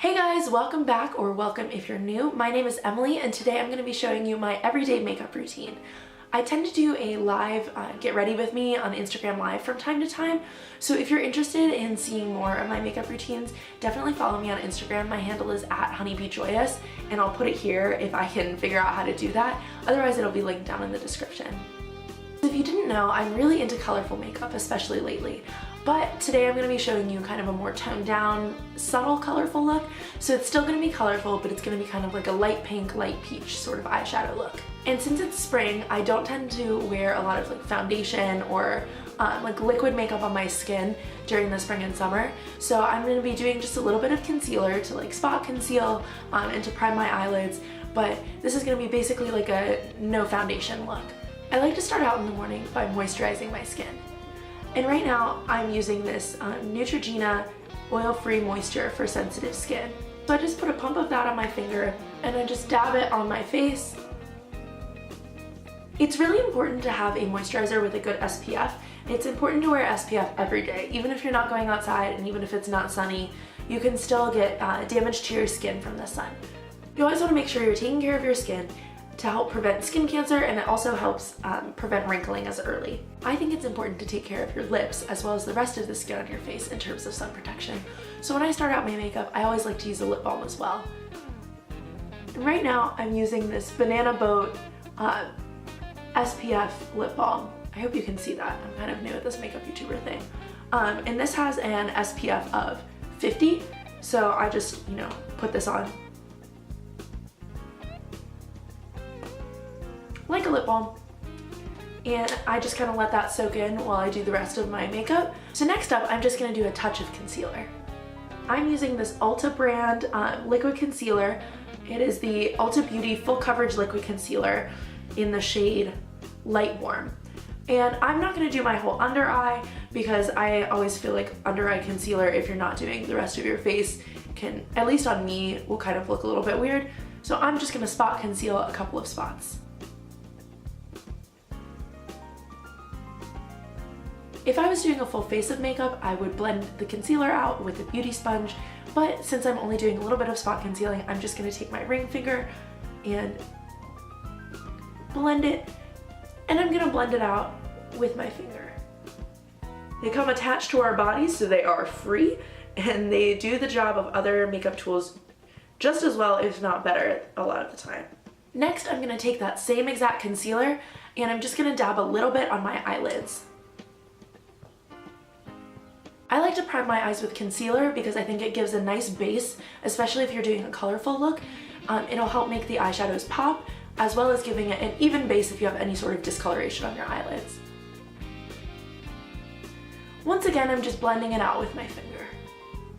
Hey guys, welcome back, or welcome if you're new. My name is Emily and today I'm going to be showing you my everyday makeup routine. I tend to do a live get ready with me on Instagram Live from time to time, so if you're interested in seeing more of my makeup routines, definitely follow me on Instagram. My handle is @HONEYBEE JOYOUS and I'll put it here if I can figure out how to do that. Otherwise it'll be linked down in the description. If you didn't know, I'm really into colorful makeup, especially lately. But today I'm going to be showing you kind of a more toned down, subtle, colorful look. So it's still going to be colorful, but it's going to be kind of like a light pink, light peach sort of eyeshadow look. And since it's spring, I don't tend to wear a lot of like foundation or like liquid makeup on my skin during the spring and summer. So I'm going to be doing just a little bit of concealer to like spot conceal and to prime my eyelids. But this is going to be basically like a no foundation look. I like to start out in the morning by moisturizing my skin. And right now I'm using this Neutrogena oil-free moisture for sensitive skin. So I just put a pump of that on my finger and I just dab it on my face. It's really important to have a moisturizer with a good SPF. It's important to wear SPF every day. Even if you're not going outside and even if it's not sunny, you can still get damage to your skin from the sun. You always want to make sure you're taking care of your skin to help prevent skin cancer, and it also helps prevent wrinkling as early. I think it's important to take care of your lips as well as the rest of the skin on your face in terms of sun protection. So when I start out my makeup, I always like to use a lip balm as well. And right now I'm using this Banana Boat SPF lip balm. I hope you can see that. I'm kind of new at this makeup YouTuber thing. And this has an SPF of 50, so I just, put this on like a lip balm, and I just kind of let that soak in while I do the rest of my makeup. So next up, I'm just going to do a touch of concealer. I'm using this Ulta brand liquid concealer. It is the Ulta Beauty Full Coverage Liquid Concealer in the shade Light Warm. And I'm not going to do my whole under eye because I always feel like under eye concealer, if you're not doing the rest of your face, can, at least on me, will kind of look a little bit weird. So I'm just going to spot conceal a couple of spots. If I was doing a full face of makeup, I would blend the concealer out with a beauty sponge, but since I'm only doing a little bit of spot concealing, I'm just going to take my ring finger and blend it, and I'm going to blend it out with my finger. They come attached to our bodies, so they are free, and they do the job of other makeup tools just as well, if not better, a lot of the time. Next, I'm going to take that same exact concealer, and I'm just going to dab a little bit on my eyelids. I like to prime my eyes with concealer because I think it gives a nice base, especially if you're doing a colorful look. It'll help make the eyeshadows pop, as well as giving it an even base if you have any sort of discoloration on your eyelids. Once again, I'm just blending it out with my finger.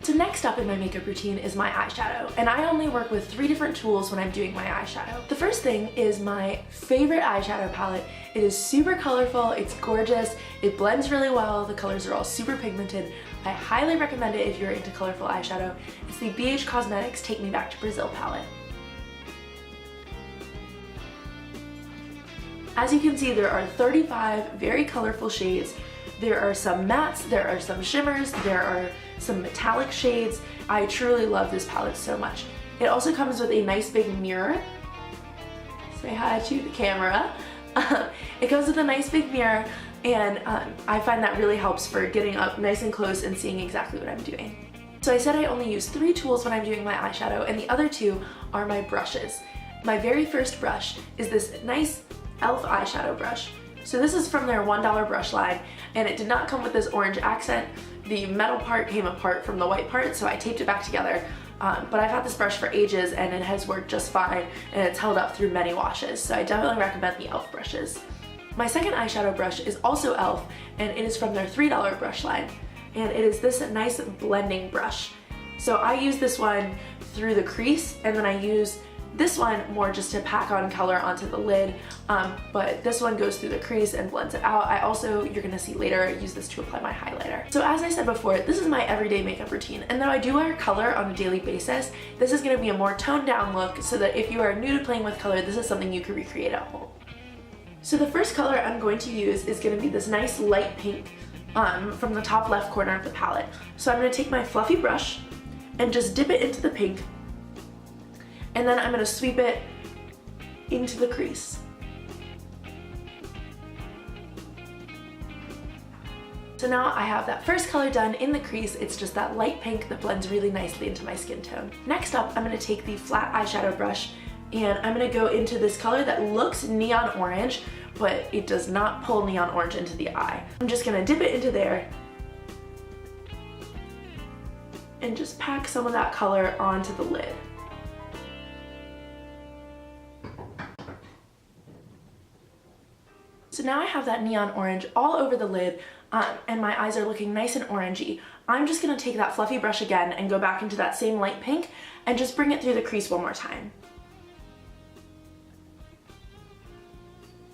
So next up in my makeup routine is my eyeshadow, and I only work with 3 different tools when I'm doing my eyeshadow. The first thing is my favorite eyeshadow palette. It is super colorful, it's gorgeous, it blends really well, the colors are all super pigmented. I highly recommend it if you're into colorful eyeshadow. It's the BH Cosmetics Take Me Back to Brazil palette. As you can see, there are 35 very colorful shades. There are some mattes, there are some shimmers, there are some metallic shades. I truly love this palette so much. It also comes with a nice big mirror. Say hi to the camera. It comes with a nice big mirror, and I find that really helps for getting up nice and close and seeing exactly what I'm doing. So I said I only use 3 tools when I'm doing my eyeshadow, and the other 2 are my brushes. My very first brush is this nice e.l.f. eyeshadow brush. So this is from their $1 brush line, and it did not come with this orange accent. The metal part came apart from the white part, so I taped it back together. But I've had this brush for ages and it has worked just fine, and it's held up through many washes, so I definitely recommend the e.l.f. brushes. My second eyeshadow brush is also e.l.f. and it is from their $3 brush line, and it is this nice blending brush. So I use this one through the crease, and then I use this one more just to pack on color onto the lid, but this one goes through the crease and blends it out. I also, you're gonna see later, use this to apply my highlighter. So as I said before, this is my everyday makeup routine, and though I do wear color on a daily basis, this is gonna be a more toned down look so that if you are new to playing with color, this is something you can recreate at home. So the first color I'm going to use is gonna be this nice light pink from the top left corner of the palette. So I'm gonna take my fluffy brush and just dip it into the pink. And then I'm going to sweep it into the crease. So now I have that first color done in the crease. It's just that light pink that blends really nicely into my skin tone. Next up, I'm going to take the flat eyeshadow brush and I'm going to go into this color that looks neon orange, but it does not pull neon orange into the eye. I'm just going to dip it into there and just pack some of that color onto the lid. So now I have that neon orange all over the lid, and my eyes are looking nice and orangey. I'm just going to take that fluffy brush again and go back into that same light pink and just bring it through the crease one more time.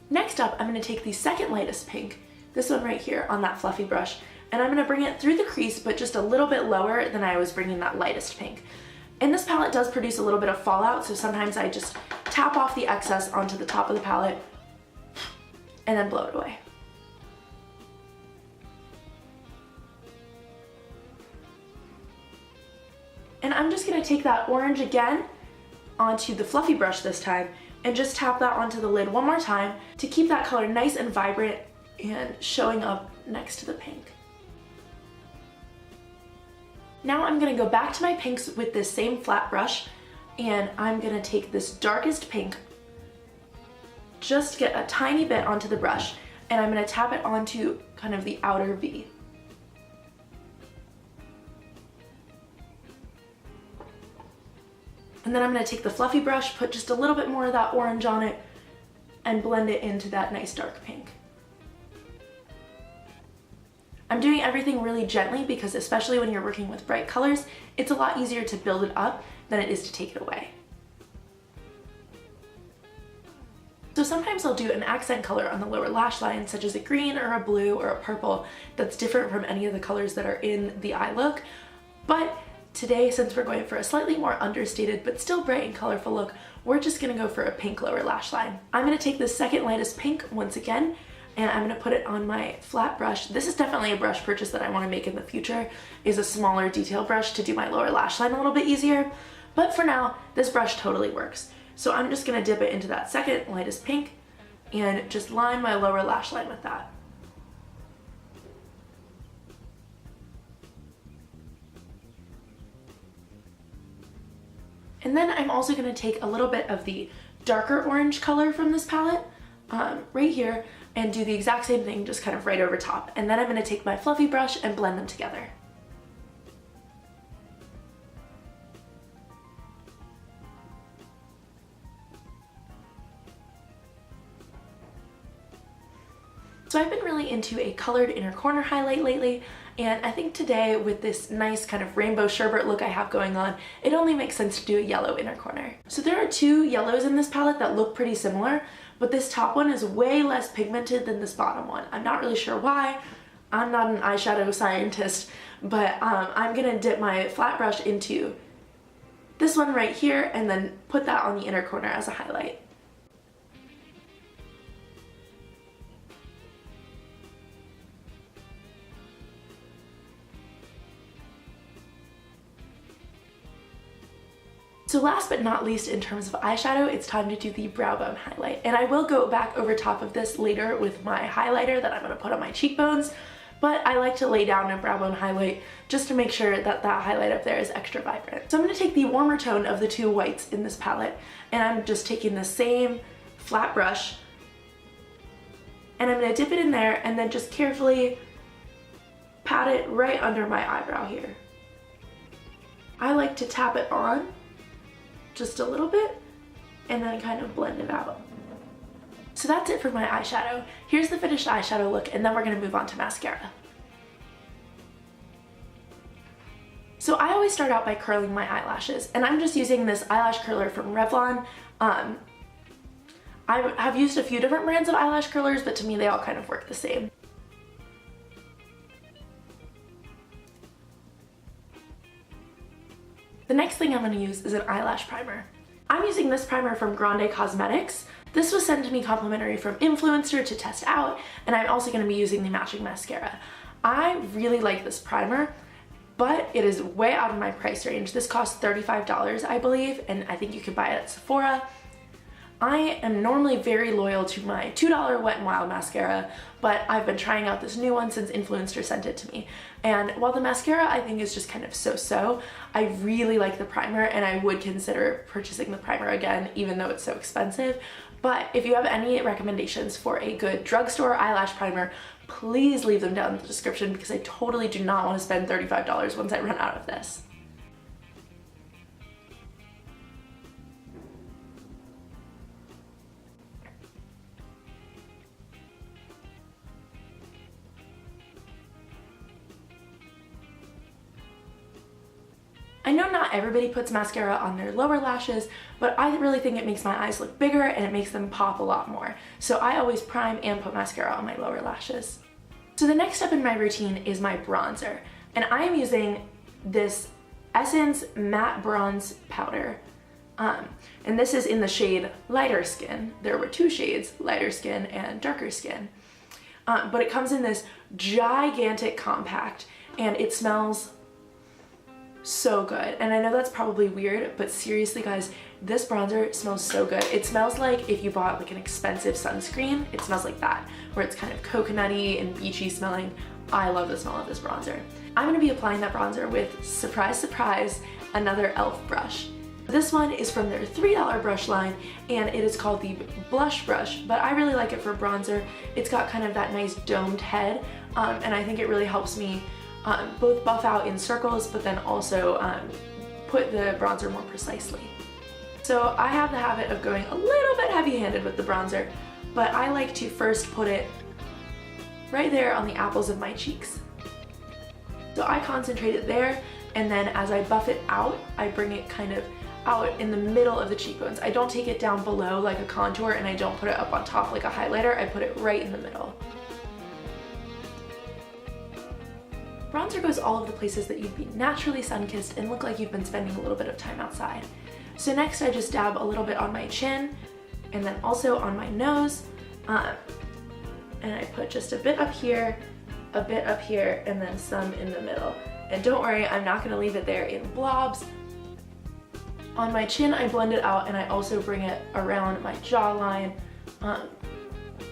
Next up, I'm going to take the second lightest pink, this one right here on that fluffy brush, and I'm going to bring it through the crease but just a little bit lower than I was bringing that lightest pink. And this palette does produce a little bit of fallout, so sometimes I just tap off the excess onto the top of the palette and then blow it away. And I'm just going to take that orange again onto the fluffy brush this time and just tap that onto the lid one more time to keep that color nice and vibrant and showing up next to the pink. Now I'm going to go back to my pinks with this same flat brush and I'm going to take this darkest pink, just get a tiny bit onto the brush, and I'm going to tap it onto kind of the outer V. And then I'm going to take the fluffy brush, put just a little bit more of that orange on it, and blend it into that nice dark pink. I'm doing everything really gently because especially when you're working with bright colors, it's a lot easier to build it up than it is to take it away. So sometimes I'll do an accent color on the lower lash line, such as a green or a blue or a purple that's different from any of the colors that are in the eye look. But today, since we're going for a slightly more understated but still bright and colorful look, we're just gonna go for a pink lower lash line. I'm gonna take the second lightest pink once again, and I'm gonna put it on my flat brush. This is definitely a brush purchase that I wanna make in the future, is a smaller detail brush to do my lower lash line a little bit easier. But for now, this brush totally works. So I'm just gonna dip it into that second lightest pink and just line my lower lash line with that. And then I'm also going to take a little bit of the darker orange color from this palette right here and do the exact same thing, just kind of right over top. And then I'm going to take my fluffy brush and blend them together. So I've been really into a colored inner corner highlight lately, and I think today with this nice kind of rainbow sherbet look I have going on, it only makes sense to do a yellow inner corner. So there are two yellows in this palette that look pretty similar, but this top one is way less pigmented than this bottom one. I'm not really sure why. I'm not an eyeshadow scientist, but I'm gonna dip my flat brush into this one right here and then put that on the inner corner as a highlight. So last but not least, in terms of eyeshadow, it's time to do the brow bone highlight. And I will go back over top of this later with my highlighter that I'm going to put on my cheekbones, but I like to lay down a brow bone highlight just to make sure that that highlight up there is extra vibrant. So I'm going to take the warmer tone of the two whites in this palette, and I'm just taking the same flat brush, and I'm going to dip it in there and then just carefully pat it right under my eyebrow here. I like to tap it on just a little bit and then kind of blend it out. So that's it for my eyeshadow. Here's the finished eyeshadow look, and then we're gonna move on to mascara. So I always start out by curling my eyelashes, and I'm just using this eyelash curler from Revlon. I have used a few different brands of eyelash curlers, but to me they all kind of work the same. The next thing I'm going to use is an eyelash primer. I'm using this primer from Grande Cosmetics. This was sent to me complimentary from Influencer to test out, and I'm also going to be using the matching mascara. I really like this primer. but it is way out of my price range. This costs $35, I believe, and I think you can buy it at Sephora. I am normally very loyal to my $2 Wet n Wild mascara, but I've been trying out this new one since Influencer sent it to me. And while the mascara I think is just kind of so-so, I really like the primer and I would consider purchasing the primer again, even though it's so expensive. But if you have any recommendations for a good drugstore eyelash primer, please leave them down in the description because I totally do not want to spend $35 once I run out of this. I know not everybody puts mascara on their lower lashes, but I really think it makes my eyes look bigger and it makes them pop a lot more. So I always prime and put mascara on my lower lashes. So the next step in my routine is my bronzer. And I am using this Essence Matte Bronze Powder. And this is in the shade Lighter Skin. There were two shades, Lighter Skin and Darker Skin. But it comes in this gigantic compact and it smells so good. And I know that's probably weird, but seriously guys, this bronzer smells so good. It smells like if you bought like an expensive sunscreen, it smells like that, where it's kind of coconutty and beachy smelling. I love the smell of this bronzer. I'm gonna be applying that bronzer with, surprise, surprise, another e.l.f. brush. This one is from their $3 brush line and it is called the Blush Brush, but I really like it for bronzer. It's got kind of that nice domed head and I think it really helps me both buff out in circles, but then also put the bronzer more precisely. So I have the habit of going a little bit heavy-handed with the bronzer, but I like to first put it right there on the apples of my cheeks. So I concentrate it there, and then as I buff it out, I bring it kind of out in the middle of the cheekbones. I don't take it down below like a contour, and I don't put it up on top like a highlighter. I put it right in the middle. Bronzer goes all of the places that you'd be naturally sun-kissed and look like you've been spending a little bit of time outside. So next I just dab a little bit on my chin and then also on my nose. And I put just a bit up here, and then some in the middle. And don't worry, I'm not gonna leave it there in blobs. On my chin, I blend it out and I also bring it around my jawline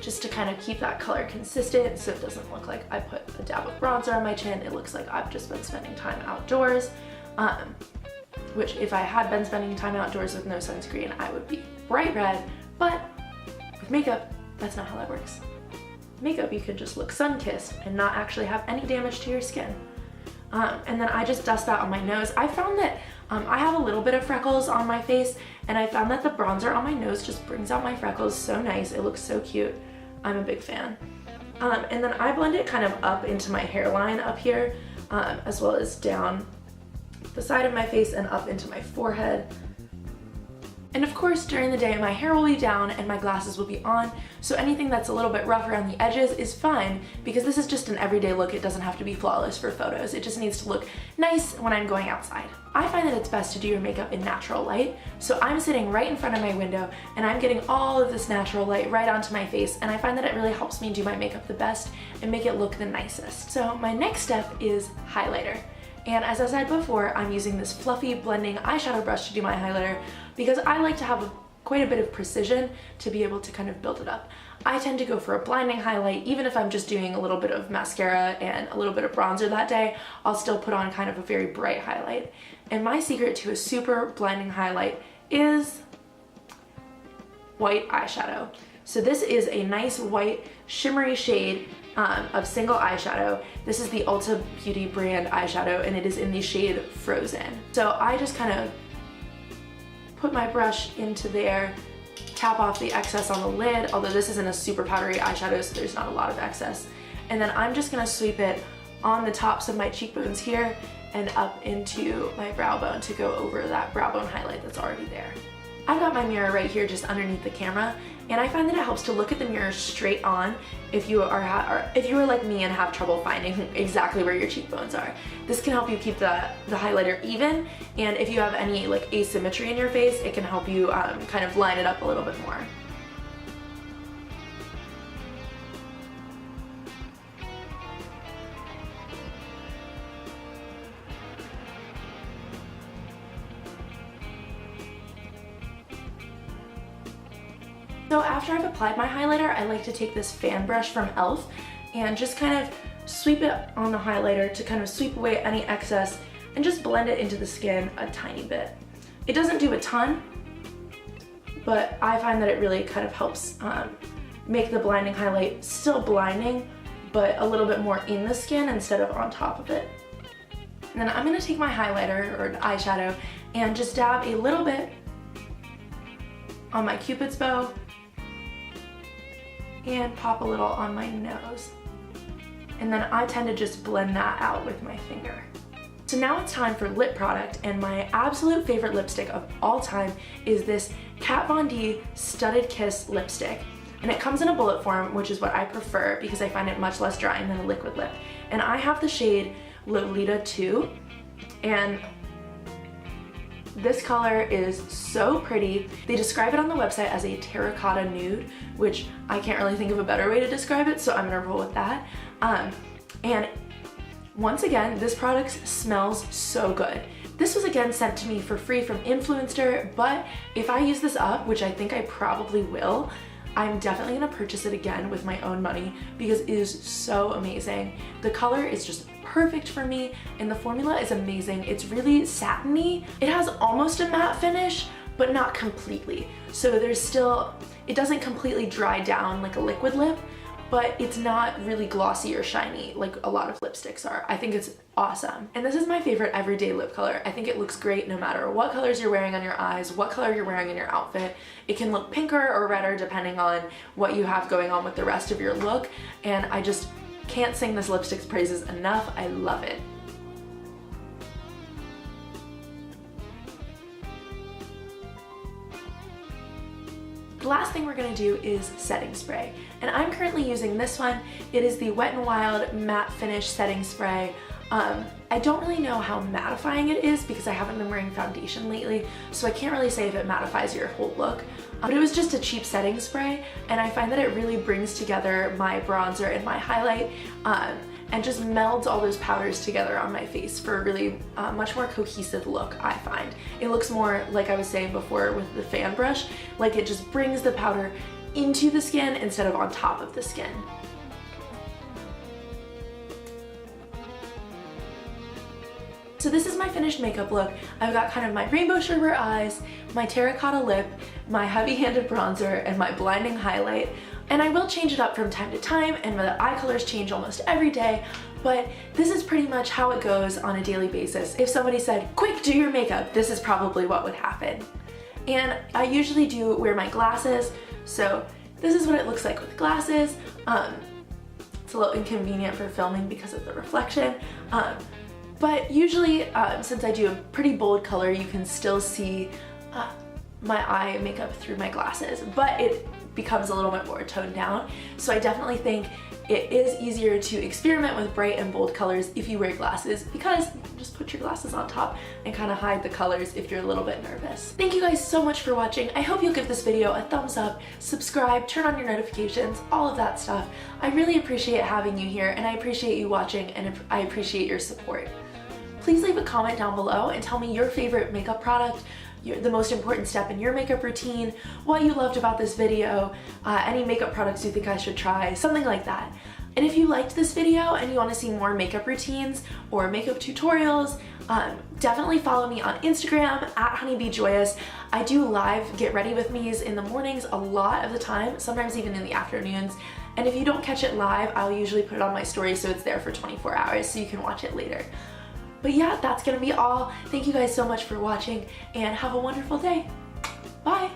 just to kind of keep that color consistent so it doesn't look like I put a dab of bronzer on my chin. It looks like I've just been spending time outdoors, which if I had been spending time outdoors with no sunscreen, I would be bright red, but with makeup, that's not how that works. Makeup, you can just look sun-kissed and not actually have any damage to your skin. And then I just dust that on my nose. I found that I have a little bit of freckles on my face, and I found that the bronzer on my nose just brings out my freckles so nice. It looks so cute. I'm a big fan. And then I blend it kind of up into my hairline up here, as well as down the side of my face and up into my forehead. And of course, during the day, my hair will be down and my glasses will be on, so anything that's a little bit rough around the edges is fine because this is just an everyday look. It doesn't have to be flawless for photos. It just needs to look nice when I'm going outside. I find that it's best to do your makeup in natural light, so I'm sitting right in front of my window and I'm getting all of this natural light right onto my face, and I find that it really helps me do my makeup the best and make it look the nicest. So my next step is highlighter. And as I said before, I'm using this fluffy blending eyeshadow brush to do my highlighter because I like to have quite a bit of precision to be able to kind of build it up. I tend to go for a blinding highlight. Even if I'm just doing a little bit of mascara and a little bit of bronzer that day, I'll still put on kind of a very bright highlight. And my secret to a super blinding highlight is white eyeshadow. So this is a nice white shimmery shade of single eyeshadow. This is the Ulta Beauty brand eyeshadow and it is in the shade Frozen. So I just kind of put my brush into there, tap off the excess on the lid, although this isn't a super powdery eyeshadow so there's not a lot of excess. And then I'm just gonna sweep it on the tops of my cheekbones here and up into my brow bone to go over that brow bone highlight that's already there. I've got my mirror right here just underneath the camera, and I find that it helps to look at the mirror straight on if you are like me and have trouble finding exactly where your cheekbones are. This can help you keep the highlighter even, and if you have any like asymmetry in your face, it can help you kind of line it up a little bit more. So after I've applied my highlighter, I like to take this fan brush from e.l.f. and just kind of sweep it on the highlighter to kind of sweep away any excess and just blend it into the skin a tiny bit. It doesn't do a ton, but I find that it really kind of helps make the blinding highlight still blinding, but a little bit more in the skin instead of on top of it. And then I'm gonna take my highlighter or eyeshadow and just dab a little bit on my Cupid's bow and pop a little on my nose. And then I tend to just blend that out with my finger. So now it's time for lip product, and my absolute favorite lipstick of all time is this Kat Von D Studded Kiss lipstick. And it comes in a bullet form, which is what I prefer because I find it much less drying than a liquid lip. And I have the shade Lolita 2, and this color is so pretty. They describe it on the website as a terracotta nude, which I can't really think of a better way to describe it, so I'm gonna roll with that. And once again, this product smells so good. This was again sent to me for free from Influencer, but if I use this up, which I think I probably will, I'm definitely gonna purchase it again with my own money because it is so amazing. The color is just perfect for me and the formula is amazing. It's really satiny. It has almost a matte finish, but not completely. So there's still, it doesn't completely dry down like a liquid lip, but it's not really glossy or shiny like a lot of lipsticks are. I think it's awesome. And this is my favorite everyday lip color. I think it looks great no matter what colors you're wearing on your eyes, what color you're wearing in your outfit. It can look pinker or redder depending on what you have going on with the rest of your look. And I just can't sing this lipstick's praises enough. I love it. The last thing we're gonna do is setting spray. And I'm currently using this one. It is the Wet n Wild Matte Finish Setting Spray. I don't really know how mattifying it is because I haven't been wearing foundation lately, so I can't really say if it mattifies your whole look. But it was just a cheap setting spray, and I find that it really brings together my bronzer and my highlight, and just melds all those powders together on my face for a really much more cohesive look, I find. It looks more, like I was saying before with the fan brush, like it just brings the powder into the skin instead of on top of the skin. So this is my finished makeup look. I've got kind of my rainbow sherbet eyes, my terracotta lip, my heavy-handed bronzer, and my blinding highlight. And I will change it up from time to time, and the eye colors change almost every day, but this is pretty much how it goes on a daily basis. If somebody said, quick, do your makeup, this is probably what would happen. And I usually do wear my glasses, so this is what it looks like with glasses. It's a little inconvenient for filming because of the reflection. But usually, since I do a pretty bold color, you can still see my eye makeup through my glasses, but it becomes a little bit more toned down. So I definitely think it is easier to experiment with bright and bold colors if you wear glasses, because you can just put your glasses on top and kind of hide the colors if you're a little bit nervous. Thank you guys so much for watching. I hope you'll give this video a thumbs up, subscribe, turn on your notifications, all of that stuff. I really appreciate having you here, and I appreciate you watching, and I appreciate your support. Please leave a comment down below and tell me your favorite makeup product, the most important step in your makeup routine, what you loved about this video, any makeup products you think I should try, something like that. And if you liked this video and you want to see more makeup routines or makeup tutorials, definitely follow me on Instagram at HONEYBEE JOYOUS. I do live get ready with me's in the mornings a lot of the time, sometimes even in the afternoons. And if you don't catch it live, I'll usually put it on my story so it's there for 24 hours so you can watch it later. But yeah, that's gonna be all. Thank you guys so much for watching, and have a wonderful day. Bye.